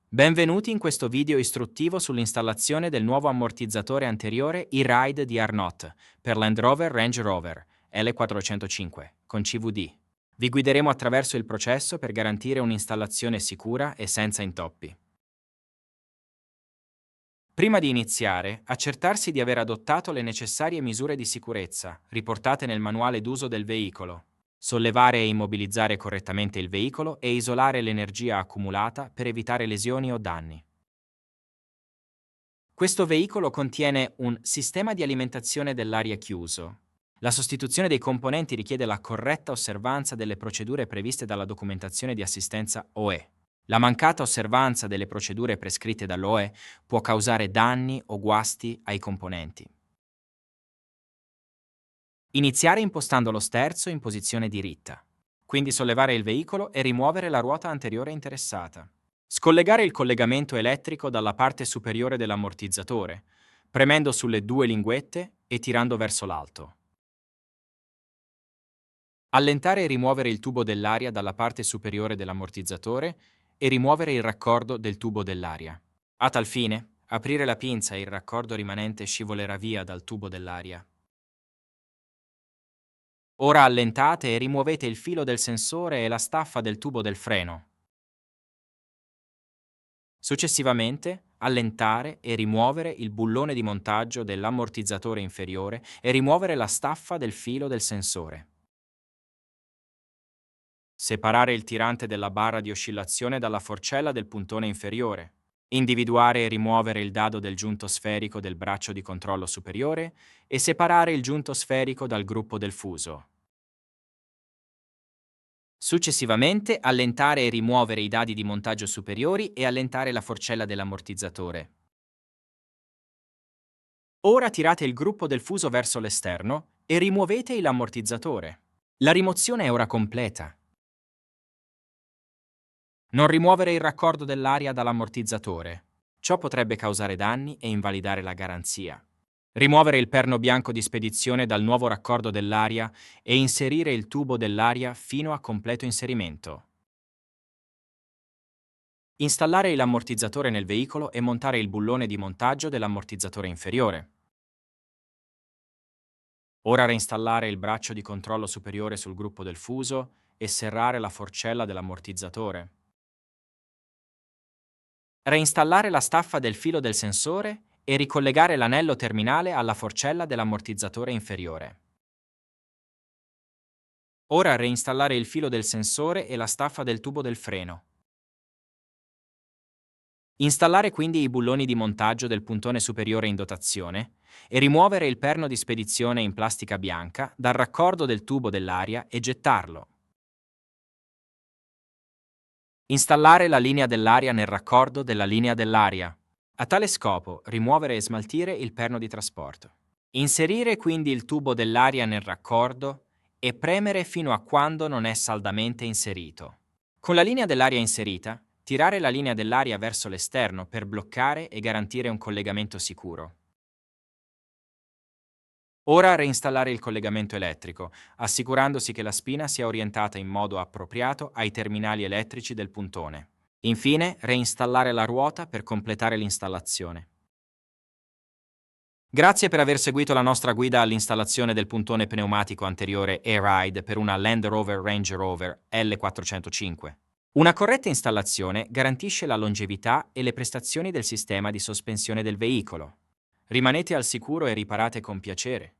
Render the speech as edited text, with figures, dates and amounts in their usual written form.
Benvenuti in questo video istruttivo sull'installazione del nuovo ammortizzatore anteriore E-Ride di Arnott per Land Rover Range Rover L405 con CVD. Vi guideremo attraverso il processo per garantire un'installazione sicura e senza intoppi. Prima di iniziare, accertarsi di aver adottato le necessarie misure di sicurezza riportate nel manuale d'uso del veicolo. Sollevare e immobilizzare correttamente il veicolo e isolare l'energia accumulata per evitare lesioni o danni. Questo veicolo contiene un sistema di alimentazione dell'aria chiuso. La sostituzione dei componenti richiede la corretta osservanza delle procedure previste dalla documentazione di assistenza OE. La mancata osservanza delle procedure prescritte dall'OE può causare danni o guasti ai componenti. Iniziare impostando lo sterzo in posizione diritta. Quindi sollevare il veicolo e rimuovere la ruota anteriore interessata. Scollegare il collegamento elettrico dalla parte superiore dell'ammortizzatore, premendo sulle due linguette e tirando verso l'alto. Allentare e rimuovere il tubo dell'aria dalla parte superiore dell'ammortizzatore e rimuovere il raccordo del tubo dell'aria. A tal fine, aprire la pinza e il raccordo rimanente scivolerà via dal tubo dell'aria. Ora allentate e rimuovete il filo del sensore e la staffa del tubo del freno. Successivamente, allentare e rimuovere il bullone di montaggio dell'ammortizzatore inferiore e rimuovere la staffa del filo del sensore. Separare il tirante della barra di oscillazione dalla forcella del puntone inferiore. Individuare e rimuovere il dado del giunto sferico del braccio di controllo superiore e separare il giunto sferico dal gruppo del fuso. Successivamente, allentare e rimuovere i dadi di montaggio superiori e allentare la forcella dell'ammortizzatore. Ora tirate il gruppo del fuso verso l'esterno e rimuovete l'ammortizzatore. La rimozione è ora completa. Non rimuovere il raccordo dell'aria dall'ammortizzatore. Ciò potrebbe causare danni e invalidare la garanzia. Rimuovere il perno bianco di spedizione dal nuovo raccordo dell'aria e inserire il tubo dell'aria fino a completo inserimento. Installare l'ammortizzatore nel veicolo e montare il bullone di montaggio dell'ammortizzatore inferiore. Ora reinstallare il braccio di controllo superiore sul gruppo del fuso e serrare la forcella dell'ammortizzatore. Reinstallare la staffa del filo del sensore e ricollegare l'anello terminale alla forcella dell'ammortizzatore inferiore. Ora reinstallare il filo del sensore e la staffa del tubo del freno. Installare quindi i bulloni di montaggio del puntone superiore in dotazione e rimuovere il perno di spedizione in plastica bianca dal raccordo del tubo dell'aria e gettarlo. Installare la linea dell'aria nel raccordo della linea dell'aria. A tale scopo, rimuovere e smaltire il perno di trasporto. Inserire quindi il tubo dell'aria nel raccordo e premere fino a quando non è saldamente inserito. Con la linea dell'aria inserita, tirare la linea dell'aria verso l'esterno per bloccare e garantire un collegamento sicuro. Ora reinstallare il collegamento elettrico, assicurandosi che la spina sia orientata in modo appropriato ai terminali elettrici del puntone. Infine, reinstallare la ruota per completare l'installazione. Grazie per aver seguito la nostra guida all'installazione del puntone pneumatico anteriore E-Ride per una Land Rover Range Rover L405. Una corretta installazione garantisce la longevità e le prestazioni del sistema di sospensione del veicolo. Rimanete al sicuro e riparate con piacere.